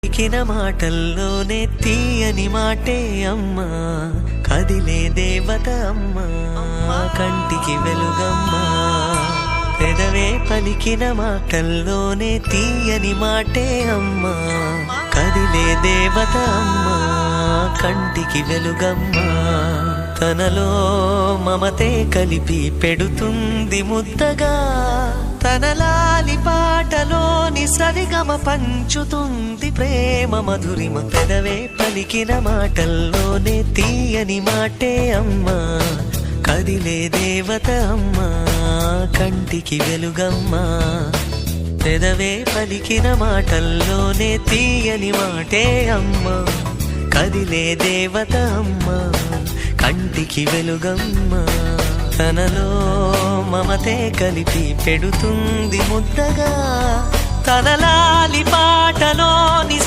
పలికిన మాటల్లోనే తీయని మాటే అమ్మా, కదిలే దేవత అమ్మా, కంటికి వెలుగమ్మా. పెదవే పలికిన మాటల్లోనే తీయని మాటే అమ్మా, కదిలే దేవత అమ్మా, కంటికి వెలుగమ్మా. తనలో మమతే కలిపి పెడుతుంది ముద్దగా, తన లాలి పాటలోని సరిగమ పంచుతుంది ప్రేమ మధురిమ. పెదవే పలికిన మాటల్లోనే తీయని మాటే అమ్మా, కదిలే దేవత అమ్మా, కంటికి వెలుగమ్మా. పెదవే పలికిన మాటల్లోనే తీయని మాటే అమ్మా, కదిలే దేవత అమ్మా, కంటికి వెలుగమ్మా. తనలో మమతే కలిపి పెడుతుంది ముద్దగా, తన లాలి పాటలోని